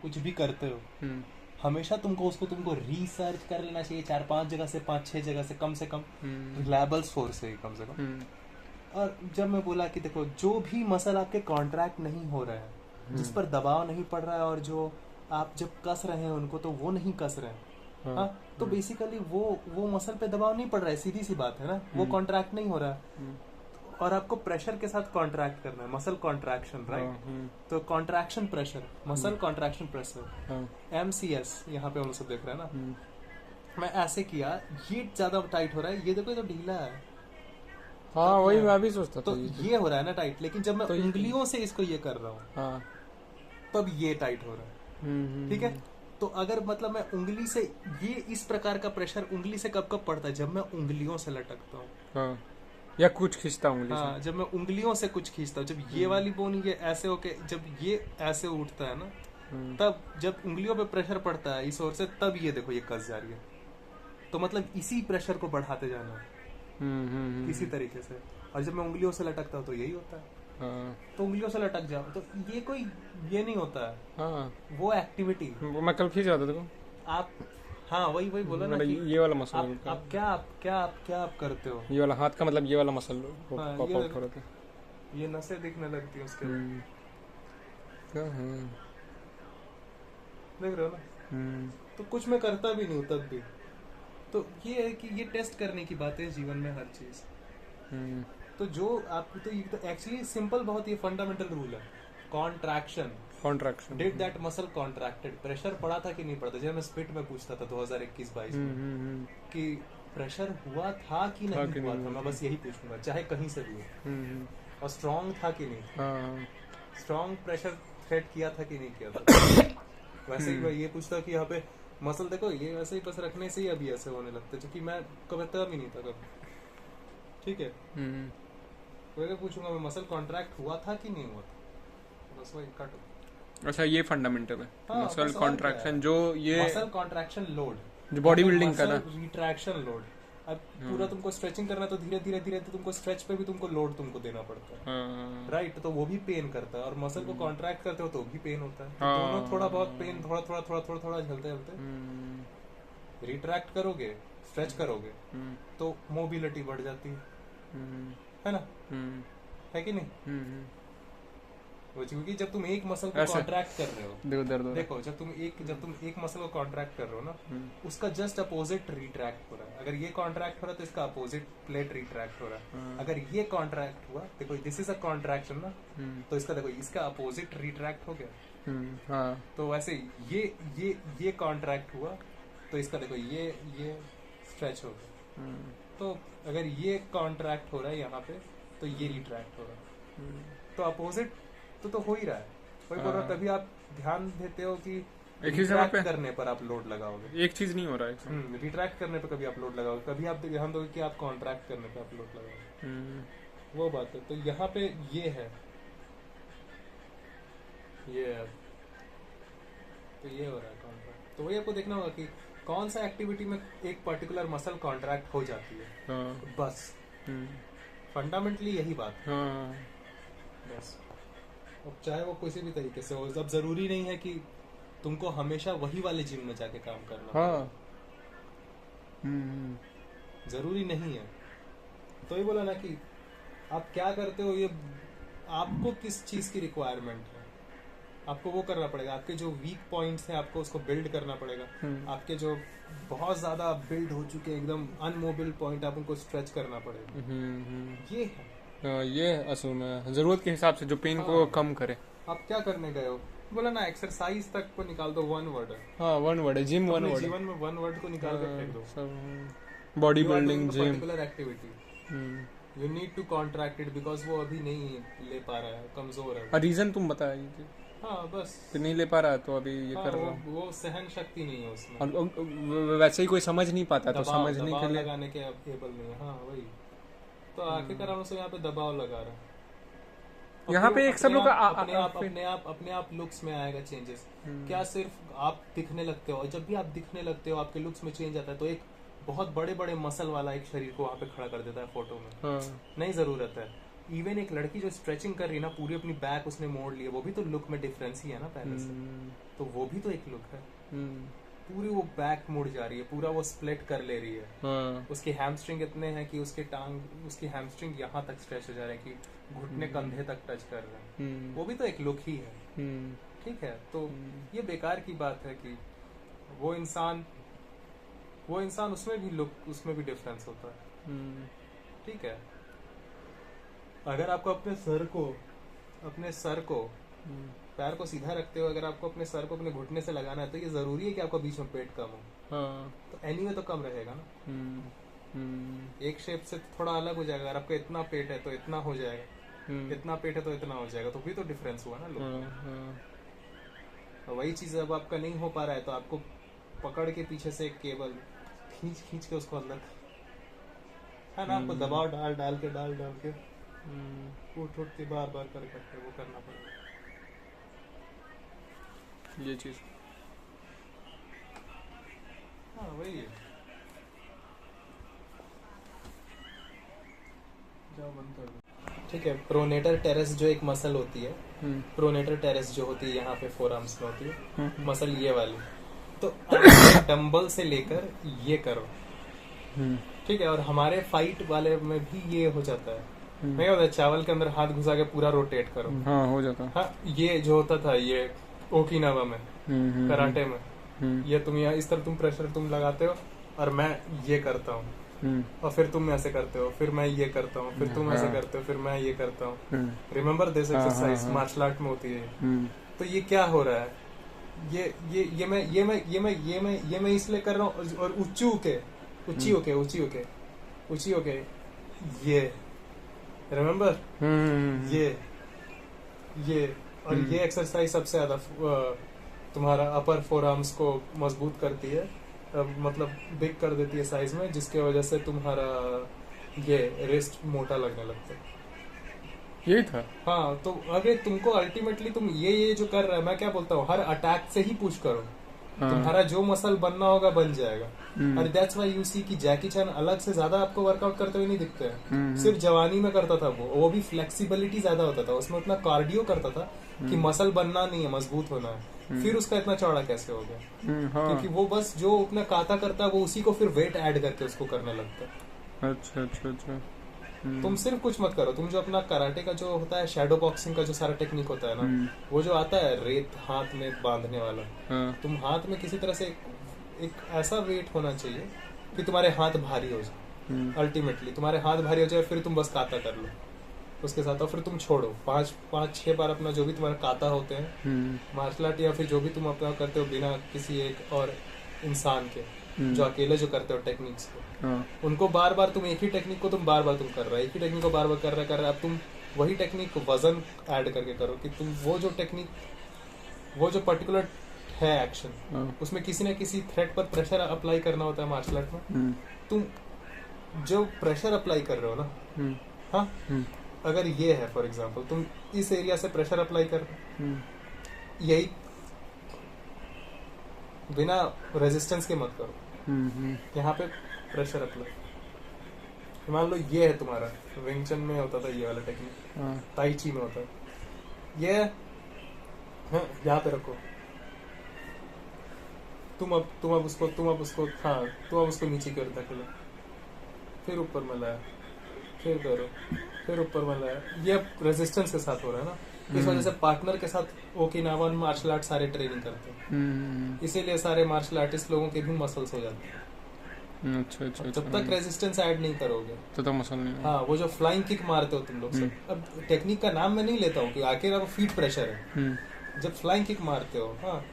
कुछ भी करते हो हमेशा तुमको रिसर्च कर लेना चाहिए 4-5 जगह से 5-6 जगह से कम रिलायबल सोर्स है कम से कम। और जब मैं बोला कि देखो जो भी मसल आपके कॉन्ट्रैक्ट नहीं हो रहा है, जिस पर दबाव नहीं पड़ रहा है, और जो आप जब कस रहे हैं उनको तो वो नहीं कस रहे हैं, हाँ, तो बेसिकली वो मसल पे दबाव नहीं पड़ रहा है, सीधी सी बात है ना, वो कॉन्ट्रैक्ट नहीं हो रहा है। और आपको प्रेशर के साथ कॉन्ट्रैक्ट करना है, मसल कॉन्ट्रैक्शन, राइट। तो contraction pressure, muscle contraction pressure, MCS यहाँ पे हम सब देख रहे हैं ना। मैं ऐसे किया, ये ज्यादा टाइट हो रहा है, ये देखो ये तो ढीला है। हाँ वही मैं भी सोचता था। तो ये हो रहा है ना टाइट, लेकिन जब मैं उंगलियों से इसको ये कर रहा हूँ तब ये टाइट हो रहा है, ठीक है। तो अगर मतलब मैं उंगली से ये इस प्रकार का प्रेशर उंगली से कब कब पड़ता है, जब मैं उंगलियों से लटकता हूँ, या कुछ खींचता हूँ, हाँ, जब मैं उंगलियों से कुछ खींचता हूँ, जब ये वाली बोन ये ऐसे होके जब ये ऐसे उठता है ना, तब जब उंगलियों पे प्रेशर पड़ता है इस ओर से, तब ये देखो ये कस जा रही है। तो मतलब इसी प्रेशर को बढ़ाते जाना है किसी तरीके से। और जब मैं उंगलियों से लटकता हूँ तो यही होता है। तो उंगलियों से लटक जाओ तो ये कोई ये नहीं होता है, वो एक्टिविटी मैं कल खींच रहा था देखो आप, हाँ वही बोला ना कि ये वाला मसल आप क्या करते हो, ये वाला हाथ का मतलब ये वाला मसल पॉप आउट हो रहा था, ये नसें दिखने लगती है उसके देख रहे हो ना। तो कुछ मैं करता भी नहीं हूँ तब भी। तो ये है कि ये टेस्ट करने की बात है जीवन में हर चीज। तो जो आपको तो एक्चुअली सिंपल बहुत ये फंडामेंटल रूल है, contraction did that muscle contracted, pressure पड़ा था कि नहीं पड़ा था। जब मैं स्पिट में पूछता था 2021-22 में कि प्रेशर हुआ था कि नहीं हुआ था, मैं बस यही पूछूंगा चाहे कहीं से भी हो, और स्ट्रॉन्ग था कि नहीं, स्ट्रॉन्ग प्रेशर थ्रेट किया था कि नहीं किया था। वैसे ही मैं ये पूछता कि यहाँ पे मसल देखो ये वैसे ही बस रखने से ही अभी ऐसे होने लगता है, क्योंकि मैं कभी तब ही नहीं था कभी, ठीक है। वैसे पूछूंगा मैं मसल कॉन्ट्रैक्ट हुआ था कि नहीं हुआ था, बस वही कट। अच्छा ये फंडामेंटल है, मसल कॉन्ट्रैक्शन, जो ये मसल कॉन्ट्रैक्शन लोड, जो बॉडी बिल्डिंग का ना, रिट्रैक्शन लोड। अब पूरा तुमको स्ट्रेचिंग करना है तो धीरे धीरे तुमको स्ट्रेच पे भी तुमको लोड तुमको देना पड़ता है, राइट। तो वो भी पेन करता है, और मसल को कॉन्ट्रैक्ट करते हो तो भी पेन होता है। तो दोनों थोड़ा बहुत पेन, थोड़ा झलते रिट्रैक्ट करोगे, स्ट्रेच करोगे तो मोबिलिटी बढ़ जाती है ना, है कि नहीं। क्योंकि जब तुम एक मसल को कॉन्ट्रैक्ट कर रहे हो, देखो जब तुम एक मसल को कॉन्ट्रैक्ट कर रहे हो ना, उसका जस्ट अपोजिट रिट्रैक्ट हो रहा है। अगर ये कॉन्ट्रैक्ट हो रहा है तो इसका अपोजिट प्लेट रिट्रैक्ट हो रहा है। अगर ये कॉन्ट्रैक्ट हुआ, देखो दिस इज अ कॉन्ट्रैक्शन ना, तो इसका देखो इसका अपोजिट रिट्रैक्ट हो गया। तो वैसे ये कॉन्ट्रैक्ट हुआ तो इसका देखो ये स्ट्रेच हो गया। तो अगर ये कॉन्ट्रैक्ट हो रहा है यहाँ पे तो ये रिट्रैक्ट हो रहा है, तो अपोजिट तो हो ही रहा है। वही बोल रहा, तभी आप ध्यान देते हो कि रिट्रैक्ट करने पर आप लोड लगाओगे, एक चीज नहीं हो रहा है। रिट्रैक्ट करने पर कभी आप लोड लगाओगे, कभी आप ध्यान दोगे कि आप कॉन्ट्रैक्ट करने पर आप लोड लगाओगे, वो बात है। तो यहाँ पे ये है, तो ये हो रहा है कॉन्ट्रैक्ट। तो वही आपको देखना होगा कि कौन सा एक्टिविटी में एक पर्टिकुलर मसल कॉन्ट्रैक्ट हो जाती है, बस फंडामेंटली यही बात है, बस। अब चाहे वो किसी भी तरीके से हो, अब जरूरी नहीं है कि तुमको हमेशा वही वाले जिम में जाके काम करना, जरूरी नहीं है। तो ये बोला ना कि आप क्या करते हो, ये आपको किस चीज की रिक्वायरमेंट है, आपको वो करना पड़ेगा। आपके जो वीक पॉइंट्स हैं आपको उसको बिल्ड करना पड़ेगा। आपके जो बहुत ज्यादा बिल्ड हो चुके एकदम अनमोबिल पॉइंट, आप उनको स्ट्रेच करना पड़ेगा। ये है ये असल में जरूरत के हिसाब से जो पेन को कम करे। आप क्या करने गए हो, बोला ना एक्सरसाइज तक को निकाल दो, वन वर्ड है। वन वर्ड है, जिम वन वर्ड। जीवन में वन वर्ड को निकाल कर फेंक दो, body building, gym, particular activity. You need to contract it because वो अभी नहीं ले पा रहा है, कमजोर है। रीजन तुम बताया, हाँ बस नहीं ले पा रहा है तो अभी ये कर रहा है, वो सहन शक्ति नहीं है उसमें, और वैसे ही कोई समझ नहीं पाता, तो समझने के लिए लगाने के एबल नहीं है। हाँ वही तो आखिरकार हम उसको यहाँ पे दबाव लगा रहा है। यहाँ पे एक सब लोग अपने आप लुक्स में आएगा चेंजेस। क्या सिर्फ आप दिखने लगते हो, और जब भी आप दिखने लगते हो आपके लुक्स में चेंज आता है, तो एक बहुत बड़े बड़े मसल वाला एक शरीर को वहाँ पे खड़ा कर देता है फोटो में, नहीं जरूरत है। इवन एक लड़की जो स्ट्रेचिंग कर रही है ना, पूरी अपनी बैक उसने मोड़ ली है, वो भी तो लुक में डिफरेंस ही है ना पहले से, तो वो भी तो एक लुक है। पूरी वो बैक मुड़ जा रही है, पूरा वो स्प्लिट कर ले रही है। हाँ। उसके हैमस्ट्रिंग इतने हैं कि उसकी हैमस्ट्रिंग यहाँ तक स्ट्रेच हो जा रहे हैं कि घुटने कंधे तक टच कर रहे हैं। वो भी तो एक लुक ही है। ठीक है, तो ये बेकार की बात है कि वो इंसान उसमें भी लुक, उसमें भी डिफरेंस होता है। ठीक है, अगर आपको अपने सर को पैर को सीधा रखते हो, अगर आपको अपने सर को अपने घुटने से लगाना है, तो ये जरूरी है कि आपका बीच में पेट कम हो। हाँ। तो एनीवे तो कम रहेगा ना। एक शेप से थोड़ा अलग हो जाएगा। अगर आपका इतना पेट है तो इतना हो जाएगा, इतना पेट है तो इतना हो जाएगा, तो भी तो डिफरेंस हुआ ना लोग। तो वही चीज अब आपका नहीं हो पा रहा है, तो आपको पकड़ के पीछे से एक केबल खींच के उसको अंदर, है ना, आपको दबाव डाल के उठ के बार करके वो करना पड़ेगा ये चीज। हाँ वही है। जाओ बंद कर दो। ठीक है, प्रोनेटर टेरेस जो एक मसल होती है, प्रोनेटर टेरेस जो होती है यहाँ पे फोरआर्म्स में होती है मसल, ये वाली, तो डंबल से लेकर ये करो। ठीक है, और हमारे फाइट वाले में भी ये हो जाता है। मैं क्या होता है, चावल के अंदर हाथ घुसा के पूरा रोटेट करो। हाँ, हो जाता। हाँ, ये जो होता था ये ओकिनावा में, कराटे में, ये तुम यहाँ इस तरह तुम प्रेशर तुम लगाते हो और मैं ये करता हूँ, और फिर तुम ऐसे करते हो, फिर मैं ये करता हूँ, फिर तुम ऐसे करते हो, फिर मैं ये करता हूँ। Remember this exercise martial art में होती है। तो ये क्या हो रहा है, ये मैं इसलिए कर रहा हूँ, और ऊंची होके ये, रिमेम्बर, ये और ये एक्सरसाइज सबसे ज्यादा तुम्हारा अपर फोर आर्म्स को मजबूत करती है, मतलब बिग कर देती है साइज में, जिसके वजह से तुम्हारा ये रिस्ट मोटा लगने लगता है। यही था। हाँ, तो अगर तुमको अल्टीमेटली तुम ये जो कर रहा है, मैं क्या बोलता हूँ, हर अटैक से ही पुश करो। तुम्हारा जो मसल बनना होगा बन जाएगा। और दैट्स व्हाई यू सी कि जैकी चैन अलग से ज्यादा आपको वर्कआउट करते हुए नहीं दिखते हैं। सिर्फ जवानी में करता था वो भी फ्लेक्सिबिलिटी ज्यादा होता था, उसमें उतना कार्डियो करता था कि मसल बनना नहीं है, मजबूत होना है। फिर उसका इतना चौड़ा कैसे हो गया? क्योंकि वो बस जो उतना काता करता है, वो उसी को फिर वेट ऐड करके उसको करने लगता है। अच्छा। तुम सिर्फ कुछ मत करो, तुम जो अपना कराटे का जो होता है, शैडो बॉक्सिंग का जो सारा टेक्निक होता है ना, वो जो आता है रेत हाथ में बांधने वाला, तुम हाथ में किसी तरह से एक ऐसा वेट होना चाहिए कि तुम्हारे हाथ भारी हो जाए। अल्टीमेटली तुम्हारे हाथ भारी हो जाए, फिर तुम बस काता कर लो उसके साथ, और फिर तुम छोड़ो 5-6 बार अपना जो भी तुम्हारा काता होते हैं मार्शल आर्ट, या फिर जो भी तुम अपना करते हो बिना किसी एक और इंसान के, जो अकेले जो करते हो टेक्निक्स को, उनको बार बार तुम एक ही टेक्निक को तुम बार बार तुम कर रहे हो, एक ही टेक्निक को बार बार कर रहे अब तुम वही टेक्निक को वजन ऐड करके करो कि तुम वो जो टेक्निक, वो जो पर्टिकुलर है एक्शन, उसमें किसी न किसी थ्रेड पर प्रेशर अप्लाई करना होता है मार्शल आर्ट में। तुम जो प्रेशर अप्लाई कर रहे हो ना, हाँ, अगर ये है फॉर एग्जांपल, तुम इस एरिया से प्रेशर अप्लाई कर रहे हो, यही बिना रेजिस्टेंस के मत करो, यहाँ पे प्रेशर अप्लाई। मान लो ये है तुम्हारा, विंग चन में होता था ये वाला टेक्निक, ताई ची में होता है ये, यहाँ पे रखो, तुम अब उसको नीचे की ओर धकेलो, फिर ऊपर में लाया, फिर करो, फिर ऊपर में लाया, ये रेजिस्टेंस के साथ हो रहा है ना। इस वजह से पार्टनर के साथ ओकिनावा मार्शल आर्ट सारे ट्रेनिंग करते हैं, इसीलिए सारे मार्शल आर्टिस्ट लोगों के भी मसल्स हो जाते हैं। अच्छा। जब तक रेजिस्टेंस ऐड नहीं करोगे तो मसल नहीं। हाँ, वो जो फ्लाइंग किक मारते हो तुम लोग सब, अब टेक्निक का नाम मैं नहीं लेता हूँ कि आखिर अब फीट प्रेशर है। जब फ्लाइंग किक मारते हो, हाँ,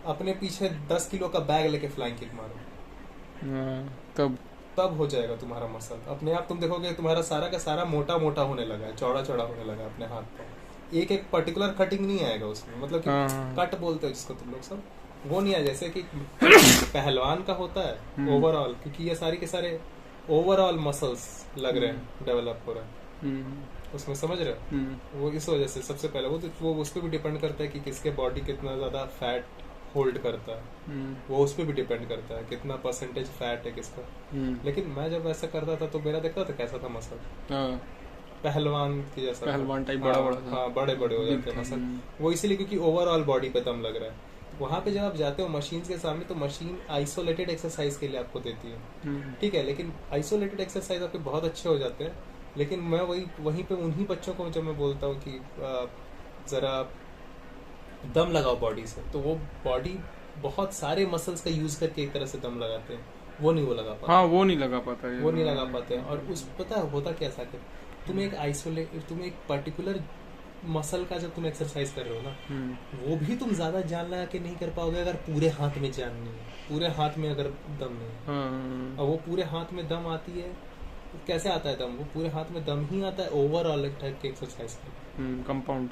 अपने पीछे 10 किलो का बैग लेके फ्लाइंग किक मारो, तब हो जाएगा तुम्हारा मसल अपने आप। तुम देखोगे तुम्हारा सारा का सारा मोटा होने लगा है, चौड़ा होने लगा है अपने हाथ पर। एक पर्टिकुलर कटिंग नहीं आएगा उसमें, मतलब कि कट बोलते हो जिसको तुम लोग सब, वो नहीं है जैसे कि पहलवान का होता है ओवरऑल, क्योंकि ये सारी के सारे ओवरऑल मसल्स लग रहे हैं, डेवलप हो रहे हैं उसमें, समझ रहे हो? वो इस वजह से सबसे पहले वो उस पर भी डिपेंड करता है कि किसके बॉडी कितना ज्यादा फैट होल्ड करता है, वो उस पर भी डिपेंड करता है कितना परसेंटेज फैट है किसका। लेकिन मैं जब ऐसा करता था तो मेरा देखता था कैसा था मसल, पहलवान के जैसा, पहलवान टाइप हाँ, बड़ा बड़ा हाँ, बड़े बड़े हो जाते हैं मसल। वो इसीलिए क्योंकि ओवरऑल बॉडी पे दम लग रहा है। वहाँ पे जब आप जाते हो मशीन के सामने, तो मशीन आइसोलेटेड एक्सरसाइज के लिए आपको देती है, ठीक है, लेकिन आइसोलेटेड एक्सरसाइज आपके बहुत अच्छे हो जाते हैं, लेकिन मैं वहीं पे उन्हीं बच्चों को जब मैं बोलता हूँ कि जरा दम लगाओ बॉडी से, तो वो बॉडी बहुत सारे मसल्स का यूज करके एक तरह से दम लगाते हैं, वो नहीं लगा पाते। हाँ, वो नहीं लगा पाता है, वो नहीं लगा पाते हैं। और उस पता होता क्या था कि तुम एक पर्टिकुलर मसल का जब तुम एक्सरसाइज कर रहे हो ना, वो भी तुम ज्यादा जान लगा के नहीं कर पाओगे अगर पूरे हाथ में जान नहीं है, पूरे हाथ में अगर दम नहीं है। और वो पूरे हाथ में दम आती है, कैसे आता है दम? वो पूरे हाथ में दम ही आता है ओवरऑल टाइप के एक्सरसाइज करके, कंपाउंड,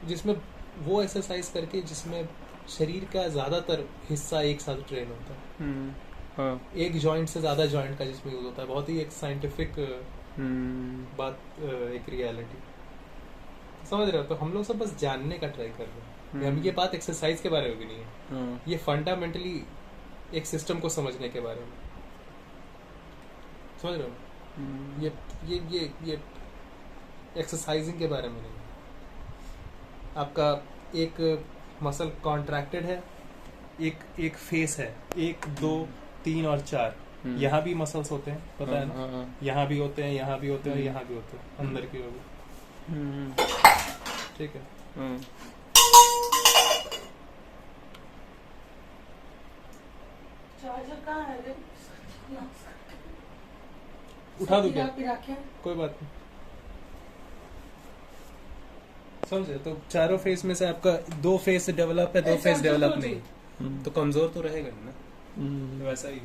जिसमें वो एक्सरसाइज करके जिसमें शरीर का ज्यादातर हिस्सा एक साथ ट्रेन होता है, एक जॉइंट से ज्यादा जॉइंट का जिसमें यूज होता है। बहुत ही एक साइंटिफिक बात, एक रियलिटी, समझ रहे हो? तो हम लोग सब बस जानने का ट्राई कर रहे हैं। हम ये बात एक्सरसाइज के बारे में भी नहीं है, ये फंडामेंटली एक सिस्टम को समझने के बारे में, समझ रहे हो? ये एक्सरसाइजिंग के बारे में नहीं। आपका एक मसल कॉन्ट्रैक्टेड है, एक फेस है, 1 2 3 और 4, यहाँ भी मसल्स होते हैं, पता है ना? यहाँ भी होते हैं, यहाँ भी होते हैं, यहाँ भी होते हैं, अंदर की ओर भी, ठीक है। चार्जर कहाँ है रे? उठा दूं क्या? क्या? कोई बात नहीं, समझे? तो चारों फेस में से आपका 2 फेस डेवलप है, 2 फेस डेवलप नहीं, तो कमजोर तो रहेगा ना, वैसा ही।